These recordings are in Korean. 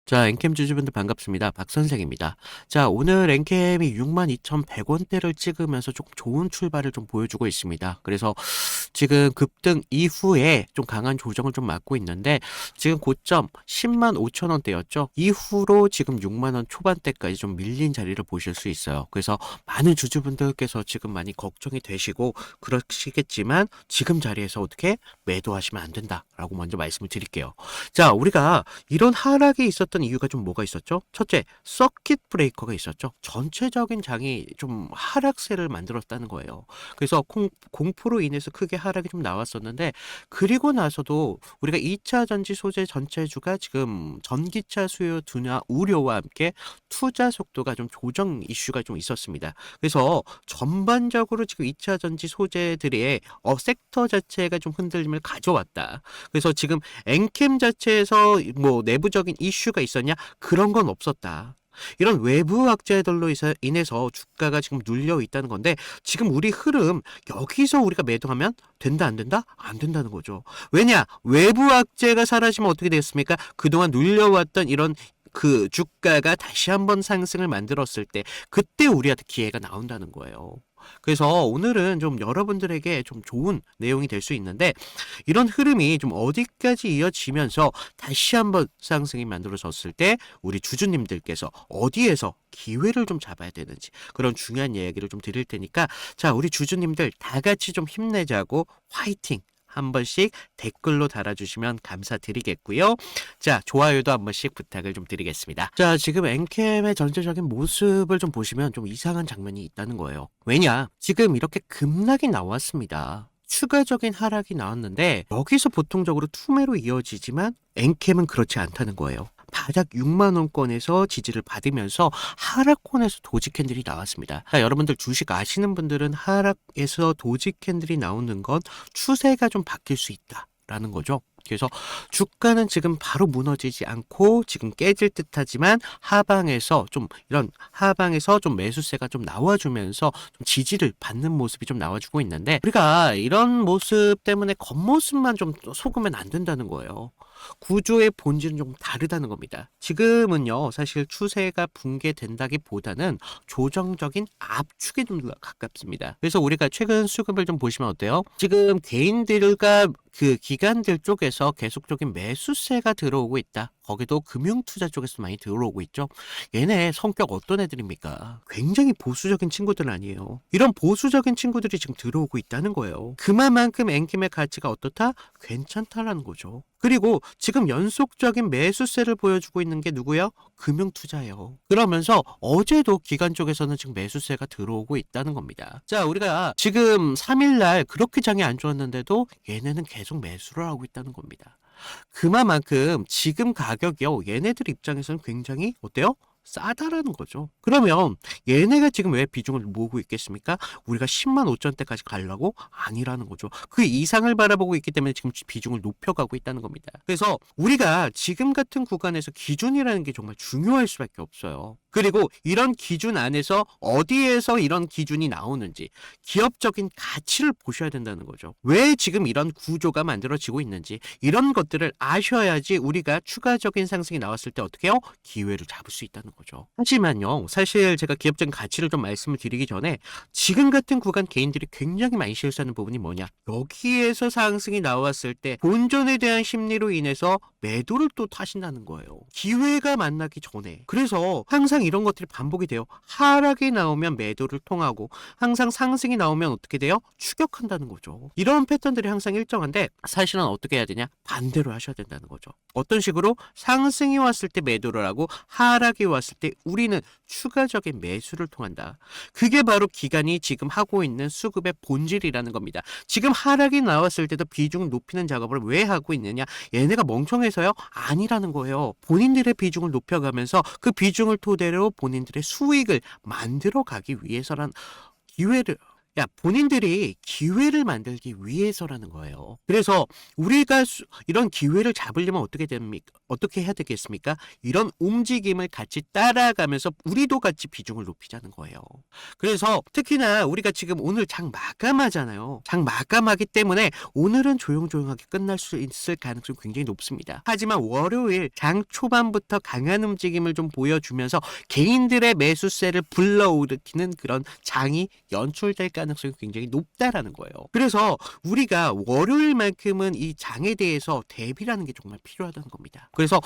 자, 엔캠 주주분들 반갑습니다. 박 선생입니다. 자, 오늘 엔캠이 62,100원대를 찍으면서 조금 좋은 출발을 좀 보여주고 있습니다. 그래서 지금 급등 이후에 좀 강한 조정을 좀 맞고 있는데 지금 고점 105,000원대였죠. 이후로 지금 6만원 초반대까지 좀 밀린 자리를 보실 수 있어요. 그래서 많은 주주분들께서 지금 많이 걱정이 되시고 그러시겠지만 지금 자리에서 어떻게 매도하시면 안 된다라고 먼저 말씀을 드릴게요. 자, 우리가 이런 하락이 있었던 이유가 좀 뭐가 있었죠? 첫째, 서킷 브레이커가 있었죠. 전체적인 장이 좀 하락세를 만들었다는 거예요. 그래서 공포로 인해서 크게 하락이 좀 나왔었는데 그리고 나서도 우리가 2차 전지 소재 전체주가 지금 전기차 수요 둔화 우려와 함께 투자 속도가 좀 조정 이슈가 좀 있었습니다. 그래서 전반적으로 지금 2차 전지 소재들의 섹터 자체가 좀 흔들림을 가져왔다. 그래서 지금 엔캠 자체에서 뭐 내부적인 이슈가 있었냐? 그런 건 없었다. 이런 외부 악재들로 인해서 주가가 지금 눌려 있다는 건데 지금 우리 흐름 여기서 우리가 매도하면 된다 안 된다? 안 된다는 거죠. 왜냐? 외부 악재가 사라지면 어떻게 되겠습니까? 그동안 눌려왔던 이런 그 주가가 다시 한번 상승을 만들었을 때 그때 우리한테 기회가 나온다는 거예요. 그래서 오늘은 좀 여러분들에게 좀 좋은 내용이 될 수 있는데 이런 흐름이 좀 어디까지 이어지면서 다시 한번 상승이 만들어졌을 때 우리 주주님들께서 어디에서 기회를 좀 잡아야 되는지 그런 중요한 이야기를 좀 드릴 테니까 자, 우리 주주님들 다 같이 좀 힘내자고 화이팅! 한 번씩 댓글로 달아주시면 감사드리겠고요. 자, 좋아요도 한 번씩 부탁을 좀 드리겠습니다. 자, 지금 엔캠의 전체적인 모습을 좀 보시면 좀 이상한 장면이 있다는 거예요. 왜냐? 지금 이렇게 급락이 나왔습니다. 추가적인 하락이 나왔는데 여기서 보통적으로 투매로 이어지지만 엔캠은 그렇지 않다는 거예요. 바닥 6만원권에서 지지를 받으면서 하락권에서 도지 캔들이 나왔습니다. 자, 여러분들 주식 아시는 분들은 하락에서 도지 캔들이 나오는 건 추세가 좀 바뀔 수 있다라는 거죠. 그래서 주가는 지금 바로 무너지지 않고 지금 깨질 듯하지만 하방에서 좀 이런 하방에서 좀 매수세가 좀 나와주면서 좀 지지를 받는 모습이 좀 나와주고 있는데 우리가 이런 모습 때문에 겉모습만 좀 속으면 안 된다는 거예요. 구조의 본질은 좀 다르다는 겁니다. 지금은요, 사실 추세가 붕괴된다기보다는 조정적인 압축에 좀 가깝습니다. 그래서 우리가 최근 수급을 좀 보시면 어때요? 지금 개인들과 그 기관들 쪽에서 계속적인 매수세가 들어오고 있다. 거기도 금융투자 쪽에서 많이 들어오고 있죠. 얘네 성격 어떤 애들입니까? 굉장히 보수적인 친구들 아니에요. 이런 보수적인 친구들이 지금 들어오고 있다는 거예요. 그만큼 엔킴의 가치가 어떻다? 괜찮다라는 거죠. 그리고 지금 연속적인 매수세를 보여주고 있는 게 누구예요? 금융투자예요. 그러면서 어제도 기관 쪽에서는 지금 매수세가 들어오고 있다는 겁니다. 자, 우리가 지금 3일날 그렇게 장이 안 좋았는데도 얘네는 계속 매수를 하고 있다는 겁니다. 그만큼 지금 가격이요, 얘네들 입장에서는 굉장히 어때요? 싸다라는 거죠. 그러면 얘네가 지금 왜 비중을 모으고 있겠습니까? 우리가 10만 5천대까지 가려고? 아니라는 거죠. 그 이상을 바라보고 있기 때문에 지금 비중을 높여가고 있다는 겁니다. 그래서 우리가 지금 같은 구간에서 기준이라는 게 정말 중요할 수밖에 없어요. 그리고 이런 기준 안에서 어디에서 이런 기준이 나오는지 기업적인 가치를 보셔야 된다는 거죠. 왜 지금 이런 구조가 만들어지고 있는지 이런 것들을 아셔야지 우리가 추가적인 상승이 나왔을 때 어떻게 해요? 기회를 잡을 수 있다는 거죠. 하지만요, 사실 제가 기업적인 가치를 좀 말씀을 드리기 전에 지금 같은 구간 개인들이 굉장히 많이 실수하는 부분이 뭐냐? 여기에서 상승이 나왔을 때 본전에 대한 심리로 인해서 매도를 또 타신다는 거예요. 기회가 만나기 전에. 그래서 항상 이런 것들이 반복이 돼요. 하락이 나오면 매도를 통하고 항상 상승이 나오면 어떻게 돼요? 추격한다는 거죠. 이런 패턴들이 항상 일정한데 사실은 어떻게 해야 되냐? 반대로 하셔야 된다는 거죠. 어떤 식으로? 상승이 왔을 때 매도를 하고 하락이 왔을 때 우리는 추가적인 매수를 통한다. 그게 바로 기관이 지금 하고 있는 수급의 본질이라는 겁니다. 지금 하락이 나왔을 때도 비중을 높이는 작업을 왜 하고 있느냐? 얘네가 멍청해서요? 아니라는 거예요. 본인들의 비중을 높여가면서 그 비중을 토대로 본인들의 수익을 만들어 가기 위해서란 기회를 본인들이 기회를 만들기 위해서라는 거예요. 그래서 우리가 이런 기회를 잡으려면 어떻게 됩니까? 어떻게 해야 되겠습니까? 이런 움직임을 같이 따라가면서 우리도 같이 비중을 높이자는 거예요. 그래서 특히나 우리가 지금 오늘 장 마감하잖아요. 장 마감하기 때문에 오늘은 조용조용하게 끝날 수 있을 가능성이 굉장히 높습니다. 하지만 월요일 장 초반부터 강한 움직임을 좀 보여주면서 개인들의 매수세를 불러일으키는 그런 장이 연출될 가능성이 굉장히 높다라는 거예요. 그래서 우리가 월요일만큼은 이 장에 대해서 대비라는 게 정말 필요하다는 겁니다. 그래서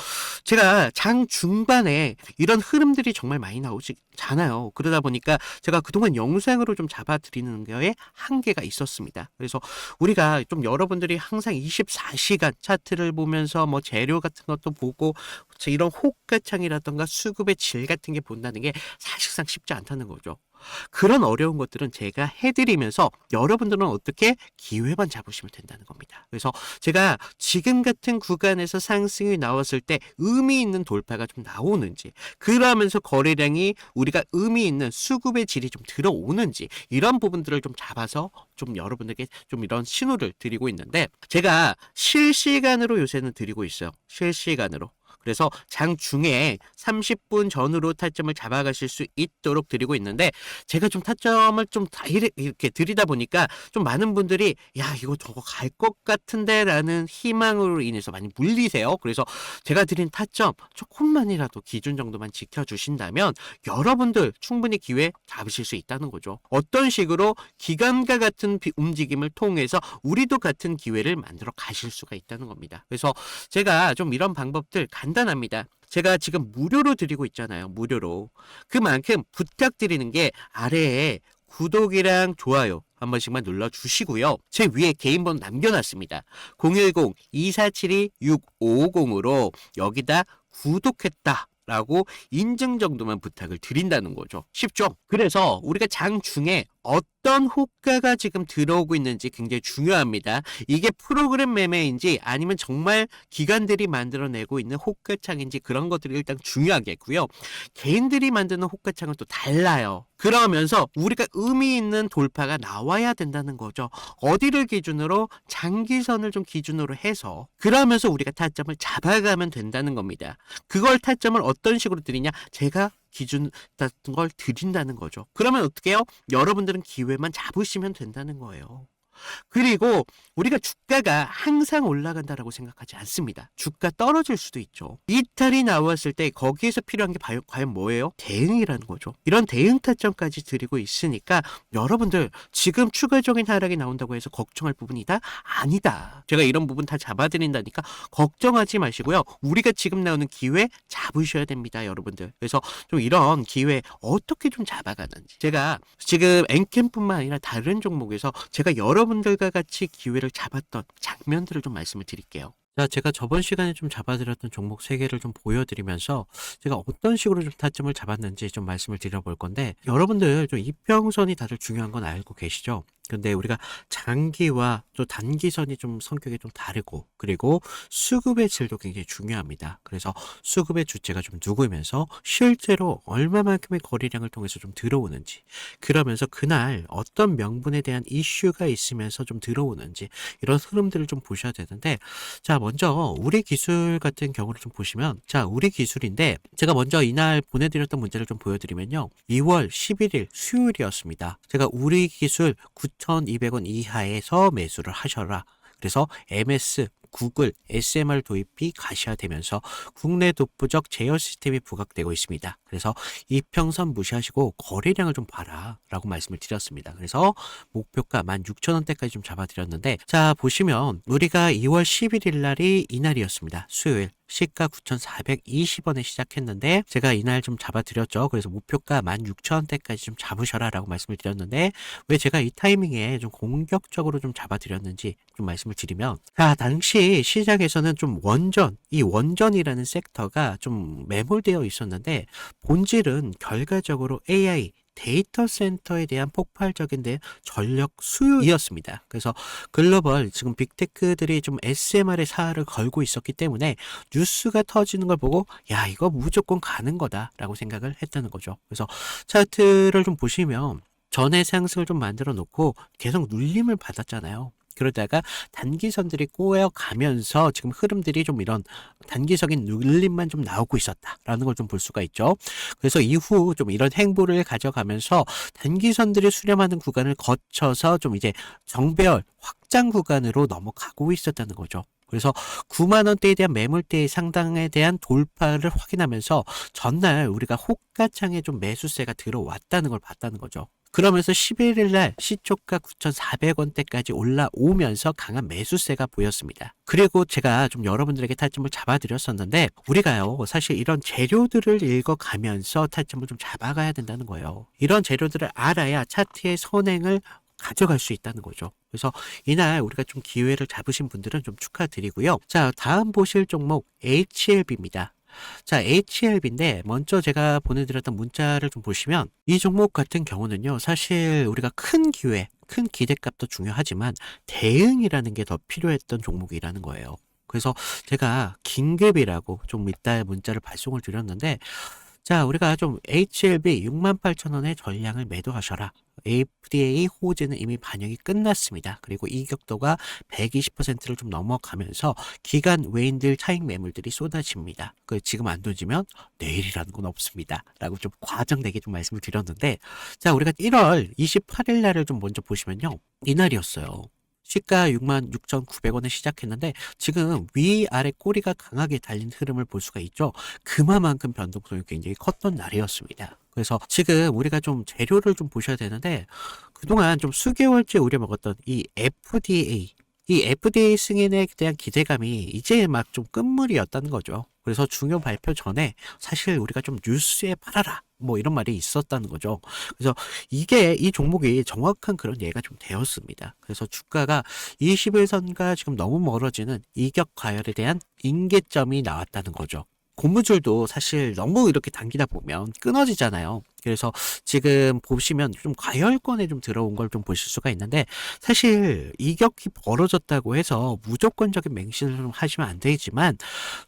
제가 장 중반에 이런 흐름들이 정말 많이 나오잖아요. 그러다 보니까 제가 그동안 영상으로 좀 잡아드리는 거에 한계가 있었습니다. 그래서 우리가 좀 여러분들이 항상 24시간 차트를 보면서 뭐 재료 같은 것도 보고 이런 호가창이라던가 수급의 질 같은 게 본다는 게 사실상 쉽지 않다는 거죠. 그런 어려운 것들은 제가 해드리면서 여러분들은 어떻게 기회만 잡으시면 된다는 겁니다. 그래서 제가 지금 같은 구간에서 상승이 나왔을 때 의미 있는 돌파가 좀 나오는지, 그러면서 거래량이 우리가 의미 있는 수급의 질이 좀 들어오는지, 이런 부분들을 좀 잡아서 좀 여러분들께 좀 이런 신호를 드리고 있는데, 제가 실시간으로 요새는 드리고 있어요. 실시간으로. 그래서 장 중에 30분 전후로 타점을 잡아가실 수 있도록 드리고 있는데, 제가 좀 타점을 좀 이렇게 드리다 보니까 좀 많은 분들이 야 이거 저거 갈 것 같은데 라는 희망으로 인해서 많이 물리세요. 그래서 제가 드린 타점 조금만이라도 기준 정도만 지켜주신다면 여러분들 충분히 기회 잡으실 수 있다는 거죠. 어떤 식으로 기관과 같은 움직임을 통해서 우리도 같은 기회를 만들어 가실 수가 있다는 겁니다. 그래서 제가 좀 이런 방법들 간단합니다. 제가 지금 무료로 드리고 있잖아요. 무료로. 그만큼 부탁드리는 게 아래에 구독이랑 좋아요 한 번씩만 눌러주시고요. 제 위에 개인 번호 남겨놨습니다. 010-2472-6550으로 여기다 구독했다 라고 인증 정도만 부탁을 드린다는 거죠. 쉽죠? 그래서 우리가 장 중에 어떤 호가가 지금 들어오고 있는지 굉장히 중요합니다. 이게 프로그램 매매인지 아니면 정말 기관들이 만들어내고 있는 호가창인지 그런 것들이 일단 중요하겠고요. 개인들이 만드는 호가창은 또 달라요. 그러면서 우리가 의미 있는 돌파가 나와야 된다는 거죠. 어디를 기준으로? 장기선을 좀 기준으로 해서 그러면서 우리가 타점을 잡아가면 된다는 겁니다. 그걸 타점을 어떤 식으로 드리냐? 제가 기준 같은 걸 드린다는 거죠. 그러면 어떻게 해요? 여러분들은 기회만 잡으시면 된다는 거예요. 그리고 우리가 주가가 항상 올라간다라고 생각하지 않습니다. 주가 떨어질 수도 있죠. 이탈이 나왔을 때 거기에서 필요한 게 과연 뭐예요? 대응이라는 거죠. 이런 대응 타점까지 드리고 있으니까 여러분들 지금 추가적인 하락이 나온다고 해서 걱정할 부분이다? 아니다. 제가 이런 부분 다 잡아드린다니까 걱정하지 마시고요. 우리가 지금 나오는 기회 잡으셔야 됩니다, 여러분들. 그래서 좀 이런 기회 어떻게 좀 잡아가는지 제가 지금 엔캠뿐만 아니라 다른 종목에서 제가 여러분들과 같이 기회를 잡았던 장면들을 좀 말씀을 드릴게요. 자, 제가 저번 시간에 좀 잡아드렸던 종목 3개를 좀 보여드리면서 제가 어떤 식으로 좀 타점을 잡았는지 좀 말씀을 드려볼 건데, 여러분들 좀 이평선이 다들 중요한 건 알고 계시죠? 근데 우리가 장기와 또 단기선이 좀 성격이 좀 다르고, 그리고 수급의 질도 굉장히 중요합니다. 그래서 수급의 주체가 좀 누구면서 실제로 얼마만큼의 거래량을 통해서 좀 들어오는지, 그러면서 그날 어떤 명분에 대한 이슈가 있으면서 좀 들어오는지, 이런 흐름들을 좀 보셔야 되는데, 자, 먼저 우리 기술 같은 경우를 좀 보시면, 자, 우리 기술인데 제가 먼저 이날 보내드렸던 문제를 좀 보여드리면요, 2월 11일 수요일이었습니다. 제가 우리 기술 9,200원 이하에서 매수를 하셔라. 그래서 MS, 구글, SMR 도입이 가시화되면서 국내 독보적 제어 시스템이 부각되고 있습니다. 그래서 이평선 무시하시고 거래량을 좀 봐라 라고 말씀을 드렸습니다. 그래서 목표가 16,000원대까지 좀 잡아드렸는데, 자, 보시면 우리가 2월 11일 날이 이날이었습니다. 수요일. 시가 9,420원에 시작했는데 제가 이날 좀 잡아드렸죠. 그래서 목표가 16,000원대까지 좀 잡으셔라 라고 말씀을 드렸는데, 왜 제가 이 타이밍에 좀 공격적으로 좀 잡아드렸는지 좀 말씀을 드리면, 자, 당시 시장에서는 좀 이 원전이라는 섹터가 좀 매몰되어 있었는데, 본질은 결과적으로 AI 데이터 센터에 대한 폭발적인 전력 수요이었습니다. 그래서 글로벌 지금 빅테크들이 좀 SMR의 사활을 걸고 있었기 때문에 뉴스가 터지는 걸 보고 야, 이거 무조건 가는 거다라고 생각을 했다는 거죠. 그래서 차트를 좀 보시면 전에 상승을 좀 만들어 놓고 계속 눌림을 받았잖아요. 그러다가 단기선들이 꼬여가면서 지금 흐름들이 좀 이런 단기적인 눌림만 좀 나오고 있었다라는 걸 좀 볼 수가 있죠. 그래서 이후 좀 이런 행보를 가져가면서 단기선들이 수렴하는 구간을 거쳐서 좀 이제 정배열 확장 구간으로 넘어가고 있었다는 거죠. 그래서 9만 원대에 대한 매물대의 상당에 대한 돌파를 확인하면서 전날 우리가 호가창에 좀 매수세가 들어왔다는 걸 봤다는 거죠. 그러면서 11일 날 시초가 9,400원대까지 올라오면서 강한 매수세가 보였습니다. 그리고 제가 좀 여러분들에게 타점을 잡아드렸었는데 우리가요 사실 이런 재료들을 읽어가면서 타점을 좀 잡아가야 된다는 거예요. 이런 재료들을 알아야 차트의 선행을 가져갈 수 있다는 거죠. 그래서 이날 우리가 좀 기회를 잡으신 분들은 좀 축하드리고요. 자, 다음 보실 종목 HLB입니다. 자, HLB인데 먼저 제가 보내드렸던 문자를 좀 보시면 이 종목 같은 경우는요 사실 우리가 큰 기회, 큰 기대값도 중요하지만 대응이라는 게 더 필요했던 종목이라는 거예요. 그래서 제가 긴급이라고 좀 이따 문자를 발송을 드렸는데 자, 우리가 좀 HLB 68,000원의 전량을 매도하셔라. FDA 호재는 이미 반영이 끝났습니다. 그리고 이격도가 120%를 좀 넘어가면서 기간 외인들 차익 매물들이 쏟아집니다. 지금 안 던지면 내일이라는 건 없습니다. 라고 좀 과장되게 좀 말씀을 드렸는데 자, 우리가 1월 28일 날을 좀 먼저 보시면요. 이날이었어요. 시가 66,900원에 시작했는데 지금 위아래 꼬리가 강하게 달린 흐름을 볼 수가 있죠. 그만큼 변동성이 굉장히 컸던 날이었습니다. 그래서 지금 우리가 좀 재료를 좀 보셔야 되는데 그동안 좀 수개월째 우려먹었던 이 FDA 승인에 대한 기대감이 이제 막 좀 끝물이었다는 거죠. 그래서 중요 발표 전에 사실 우리가 좀 뉴스에 팔아라 뭐 이런 말이 있었다는 거죠. 그래서 이 종목이 정확한 그런 예가 좀 되었습니다. 그래서 주가가 21선과 지금 너무 멀어지는 이격 과열에 대한 임계점이 나왔다는 거죠. 고무줄도 사실 너무 이렇게 당기다 보면 끊어지잖아요. 그래서 지금 보시면 좀 과열권에 좀 들어온 걸 좀 보실 수가 있는데 사실 이격이 벌어졌다고 해서 무조건적인 맹신을 좀 하시면 안 되지만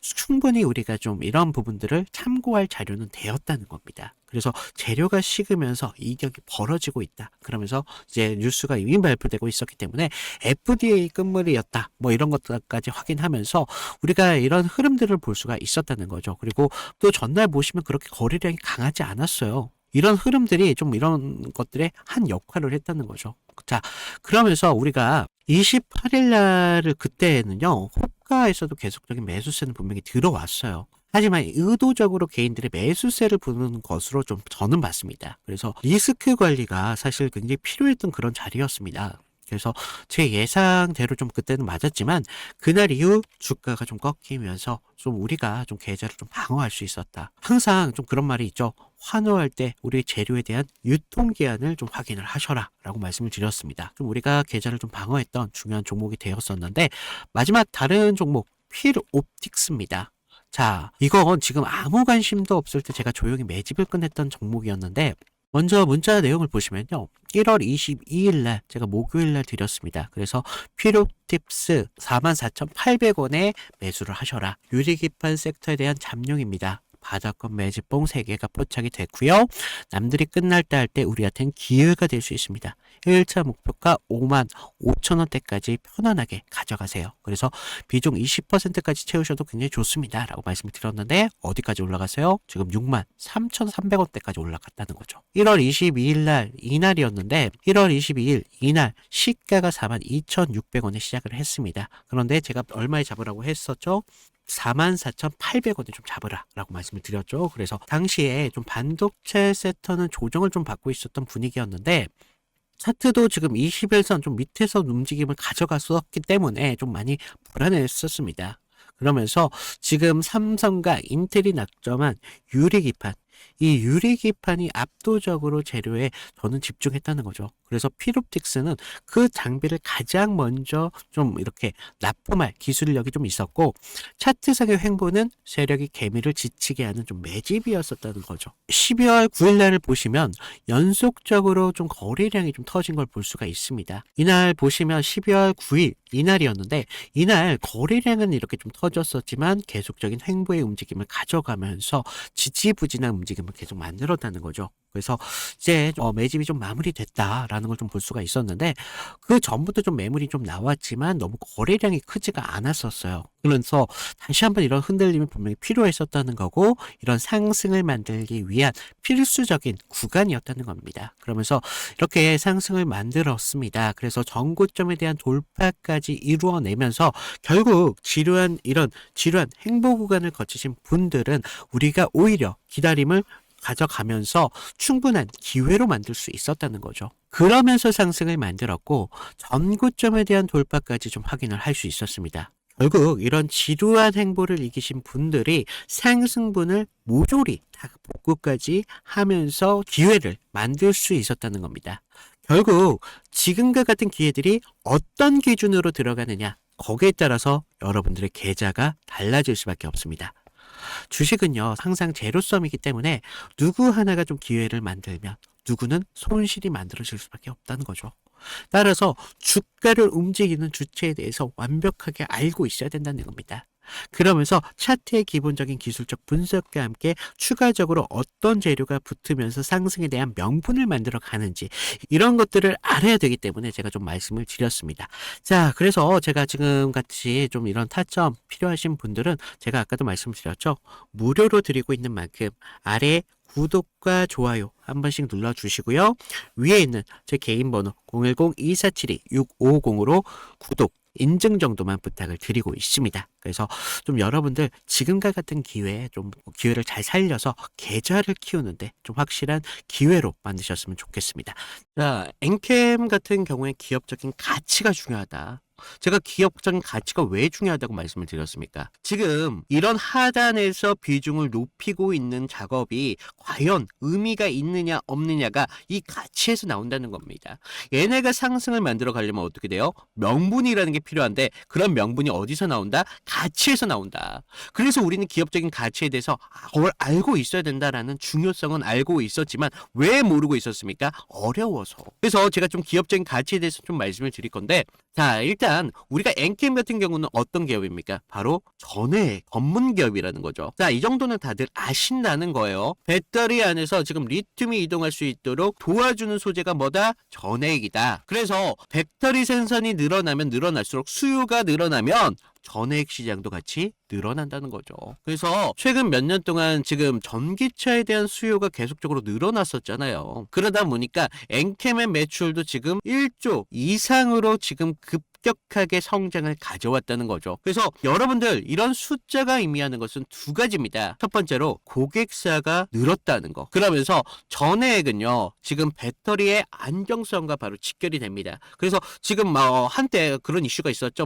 충분히 우리가 좀 이런 부분들을 참고할 자료는 되었다는 겁니다. 그래서 재료가 식으면서 이격이 벌어지고 있다. 그러면서 이제 뉴스가 이미 발표되고 있었기 때문에 FDA 끝물이었다. 뭐 이런 것들까지 확인하면서 우리가 이런 흐름들을 볼 수가 있었다는 거죠. 그리고 또 전날 보시면 그렇게 거래량이 강하지 않았어요. 이런 흐름들이 좀 이런 것들의 한 역할을 했다는 거죠. 자, 그러면서 우리가 28일 날을 그때는요, 호가에서도 계속적인 매수세는 분명히 들어왔어요. 하지만 의도적으로 개인들의 매수세를 부는 것으로 좀 저는 봤습니다. 그래서 리스크 관리가 사실 굉장히 필요했던 그런 자리였습니다. 그래서 제 예상대로 좀 그때는 맞았지만 그날 이후 주가가 좀 꺾이면서 좀 우리가 좀 계좌를 좀 방어할 수 있었다. 항상 좀 그런 말이 있죠. 환호할 때 우리 재료에 대한 유통기한을 좀 확인을 하셔라 라고 말씀을 드렸습니다. 좀 우리가 계좌를 좀 방어했던 중요한 종목이 되었었는데 마지막 다른 종목 필옵틱스입니다. 자, 이건 지금 아무 관심도 없을 때 제가 조용히 매집을 끝냈던 종목이었는데 먼저 문자 내용을 보시면요. 1월 22일 날 제가 목요일 날 드렸습니다. 그래서 필옵틱스 44,800원에 매수를 하셔라. 유리기판 섹터에 대한 잠룡입니다. 바닥권 매집봉 3개가 포착이 됐고요. 남들이 끝날 때 할 때 우리한테는 기회가 될 수 있습니다. 1차 목표가 55,000원대까지 편안하게 가져가세요. 그래서 비중 20%까지 채우셔도 굉장히 좋습니다. 라고 말씀을 드렸는데 어디까지 올라갔어요? 지금 63,300원대까지 올라갔다는 거죠. 1월 22일 날 이날이었는데 1월 22일 이날 시가가 42,600원에 시작을 했습니다. 그런데 제가 얼마에 잡으라고 했었죠? 44,800원에 좀 잡으라 라고 말씀을 드렸죠. 그래서 당시에 좀 반도체 섹터는 조정을 좀 받고 있었던 분위기였는데 차트도 지금 21선 좀 밑에서 움직임을 가져갔었기 때문에 좀 많이 불안했었습니다. 그러면서 지금 삼성과 인텔이 낙점한 유리기판, 이 유리기판이 압도적으로 재료에 저는 집중했다는 거죠. 그래서 필옵틱스는 그 장비를 가장 먼저 좀 이렇게 납품할 기술력이 좀 있었고 차트상의 횡보는 세력이 개미를 지치게 하는 좀 매집이었었다는 거죠. 12월 9일 날을 보시면 연속적으로 좀 거래량이 좀 터진 걸 볼 수가 있습니다. 이날 보시면 12월 9일 이날이었는데 이날 거래량은 이렇게 좀 터졌었지만 계속적인 횡보의 움직임을 가져가면서 지지부진한 움직임을 계속 만들었다는 거죠. 그래서 이제 매집이 좀 마무리됐다라는 걸 좀 볼 수가 있었는데 그 전부터 좀 매물이 좀 나왔지만 너무 거래량이 크지가 않았었어요. 그래서 다시 한번 이런 흔들림이 분명히 필요했었다는 거고 이런 상승을 만들기 위한 필수적인 구간이었다는 겁니다. 그러면서 이렇게 상승을 만들었습니다. 그래서 전고점에 대한 돌파까지 이루어내면서 결국 지루한 행보 구간을 거치신 분들은 우리가 오히려 기다림을 가져가면서 충분한 기회로 만들 수 있었다는 거죠. 그러면서 상승을 만들었고 전고점에 대한 돌파까지 좀 확인을 할 수 있었습니다. 결국 이런 지루한 행보를 이기신 분들이 상승분을 모조리 다 복구까지 하면서 기회를 만들 수 있었다는 겁니다. 결국 지금과 같은 기회들이 어떤 기준으로 들어가느냐 거기에 따라서 여러분들의 계좌가 달라질 수밖에 없습니다. 주식은요, 항상 제로섬이기 때문에 누구 하나가 좀 기회를 만들면 누구는 손실이 만들어질 수밖에 없다는 거죠. 따라서 주가를 움직이는 주체에 대해서 완벽하게 알고 있어야 된다는 겁니다. 그러면서 차트의 기본적인 기술적 분석과 함께 추가적으로 어떤 재료가 붙으면서 상승에 대한 명분을 만들어 가는지 이런 것들을 알아야 되기 때문에 제가 좀 말씀을 드렸습니다. 자, 그래서 제가 지금 같이 좀 이런 타점 필요하신 분들은 제가 아까도 말씀드렸죠. 무료로 드리고 있는 만큼 아래 구독과 좋아요 한 번씩 눌러주시고요. 위에 있는 제 개인 번호 010-2472-6550으로 구독 인증 정도만 부탁을 드리고 있습니다. 그래서 좀 여러분들 지금과 같은 기회에 좀 기회를 잘 살려서 계좌를 키우는데 좀 확실한 기회로 만드셨으면 좋겠습니다. 자, 엔캠 같은 경우에 기업적인 가치가 중요하다. 제가 기업적인 가치가 왜 중요하다고 말씀을 드렸습니까? 지금 이런 하단에서 비중을 높이고 있는 작업이 과연 의미가 있느냐 없느냐가 이 가치에서 나온다는 겁니다. 얘네가 상승을 만들어 가려면 어떻게 돼요? 명분이라는 게 필요한데 그런 명분이 어디서 나온다? 가치에서 나온다. 그래서 우리는 기업적인 가치에 대해서 알고 있어야 된다라는 중요성은 알고 있었지만 왜 모르고 있었습니까? 어려워서. 그래서 제가 좀 기업적인 가치에 대해서 좀 말씀을 드릴 건데 자, 일단 우리가 엔캠 같은 경우는 어떤 기업입니까? 바로 전해 전문 기업이라는 거죠. 자, 이 정도는 다들 아신다는 거예요. 배터리 안에서 지금 리튬이 이동할 수 있도록 도와주는 소재가 뭐다? 전해액이다. 그래서 배터리 생산이 늘어나면 늘어날수록 수요가 늘어나면 전해액 시장도 같이 늘어난다는 거죠. 그래서 최근 몇 년 동안 지금 전기차에 대한 수요가 계속적으로 늘어났었잖아요. 그러다 보니까 엔캠의 매출도 지금 1조 이상으로 지금 급격하게 성장을 가져왔다는 거죠. 그래서 여러분들 이런 숫자가 의미하는 것은 두 가지입니다. 첫 번째로 고객사가 늘었다는 거. 그러면서 전해액은요. 지금 배터리의 안정성과 바로 직결이 됩니다. 그래서 지금 한때 그런 이슈가 있었죠.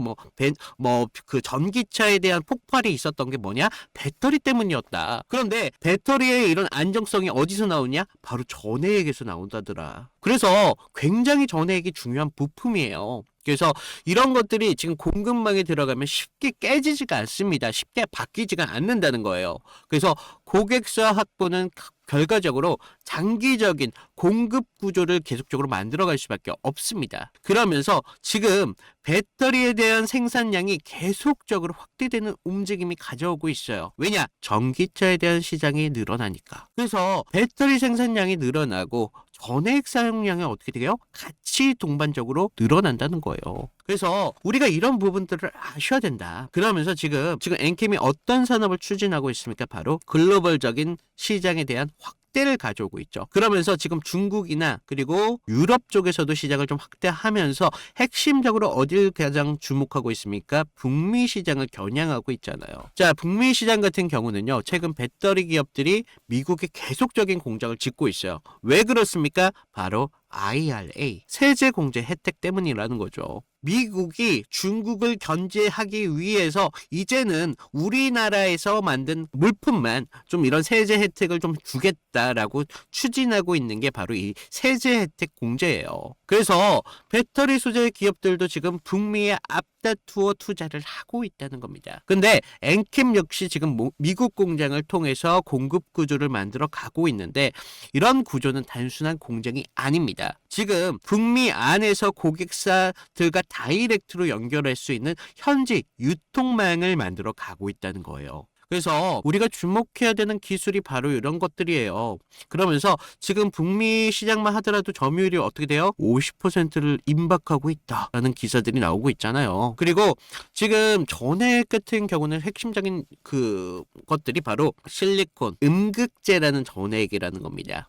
그 전기차에 대한 폭발이 있었던 게 뭐냐? 배터리 때문이었다. 그런데 배터리의 이런 안정성이 어디서 나오냐? 바로 전해액에서 나온다더라. 그래서 굉장히 전해액이 중요한 부품이에요. 그래서 이런 것들이 지금 공급망에 들어가면 쉽게 깨지지가 않습니다. 쉽게 바뀌지가 않는다는 거예요. 그래서 고객사 확보는 결과적으로 장기적인 공급 구조를 계속적으로 만들어갈 수밖에 없습니다. 그러면서 지금 배터리에 대한 생산량이 계속적으로 확대되는 움직임이 가져오고 있어요. 왜냐? 전기차에 대한 시장이 늘어나니까. 그래서 배터리 생산량이 늘어나고 전해액 사용량이 어떻게 돼요? 같이 동반적으로 늘어난다는 거예요. 그래서 우리가 이런 부분들을 아셔야 된다. 그러면서 지금 엔캠이 어떤 산업을 추진하고 있습니까? 바로 글로벌적인 시장에 대한 확대를 가져오고 있죠. 그러면서 지금 중국이나 그리고 유럽 쪽에서도 시장을 좀 확대하면서 핵심적으로 어딜 가장 주목하고 있습니까? 북미 시장을 겨냥하고 있잖아요. 자, 북미 시장 같은 경우는요. 최근 배터리 기업들이 미국에 계속적인 공장을 짓고 있어요. 왜 그렇습니까? 바로 IRA, 세제 공제 혜택 때문이라는 거죠. 미국이 중국을 견제하기 위해서 이제는 우리나라에서 만든 물품만 좀 이런 세제 혜택을 좀 주겠다라고 추진하고 있는 게 바로 이 세제 혜택 공제예요. 그래서 배터리 소재 기업들도 지금 북미에 앞다투어 투자를 하고 있다는 겁니다. 근데 엔캠 역시 지금 미국 공장을 통해서 공급 구조를 만들어 가고 있는데 이런 구조는 단순한 공장이 아닙니다. 지금 북미 안에서 고객사들과 다이렉트로 연결할 수 있는 현지 유통망을 만들어 가고 있다는 거예요. 그래서 우리가 주목해야 되는 기술이 바로 이런 것들이에요. 그러면서 지금 북미 시장만 하더라도 점유율이 어떻게 돼요? 50%를 임박하고 있다라는 기사들이 나오고 있잖아요. 그리고 지금 전액 같은 경우는 핵심적인 그 것들이 바로 실리콘, 음극재라는 전액이라는 겁니다.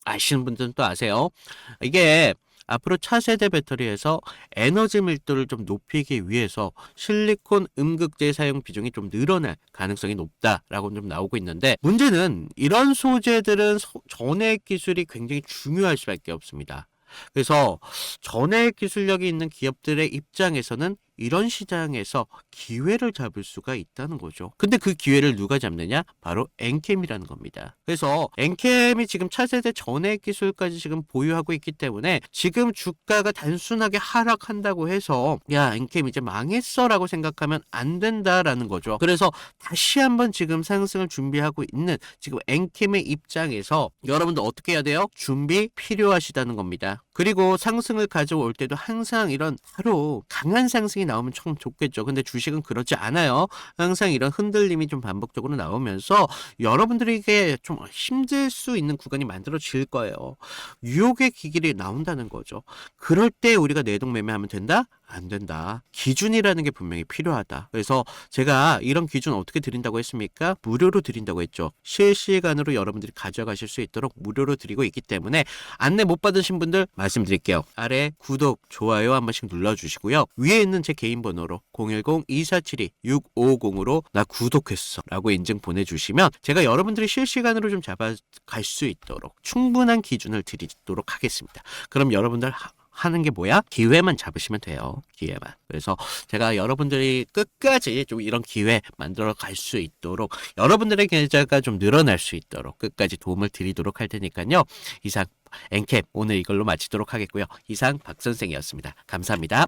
아시는 분들은 또 아세요. 이게 앞으로 차세대 배터리에서 에너지 밀도를 좀 높이기 위해서 실리콘 음극재 사용 비중이 좀 늘어날 가능성이 높다라고 좀 나오고 있는데, 문제는 이런 소재들은 전해액 기술이 굉장히 중요할 수밖에 없습니다. 그래서 전해액 기술력이 있는 기업들의 입장에서는 이런 시장에서 기회를 잡을 수가 있다는 거죠. 근데 그 기회를 누가 잡느냐? 바로 엔캠이라는 겁니다. 그래서 엔캠이 지금 차세대 전액 기술까지 지금 보유하고 있기 때문에 지금 주가가 단순하게 하락한다고 해서 야, 엔캠 이제 망했어 라고 생각하면 안 된다라는 거죠. 그래서 다시 한번 지금 상승을 준비하고 있는 지금 엔캠의 입장에서 여러분들 어떻게 해야 돼요? 준비 필요하시다는 겁니다. 그리고 상승을 가져올 때도 항상 이런 바로 강한 상승이 나오면 참 좋겠죠. 근데 주식은 그렇지 않아요. 항상 이런 흔들림이 좀 반복적으로 나오면서 여러분들에게 좀 힘들 수 있는 구간이 만들어질 거예요. 유혹의 기길이 나온다는 거죠. 그럴 때 우리가 내동매매하면 된다? 안 된다. 기준이라는 게 분명히 필요하다. 그래서 제가 이런 기준 어떻게 드린다고 했습니까? 무료로 드린다고 했죠. 실시간으로 여러분들이 가져가실 수 있도록 무료로 드리고 있기 때문에 안내 못 받으신 분들 말씀드릴게요. 아래 구독, 좋아요 한 번씩 눌러주시고요. 위에 있는 제 개인 번호로 010-2472-6550으로 나 구독했어 라고 인증 보내주시면 제가 여러분들이 실시간으로 좀 잡아갈 수 있도록 충분한 기준을 드리도록 하겠습니다. 그럼 여러분들 하는 게 뭐야? 기회만 잡으시면 돼요. 기회만. 그래서 제가 여러분들이 끝까지 좀 이런 기회 만들어 갈 수 있도록, 여러분들의 계좌가 좀 늘어날 수 있도록 끝까지 도움을 드리도록 할 테니까요. 이상 엔캡 오늘 이걸로 마치도록 하겠고요. 이상 박 선생이었습니다. 감사합니다.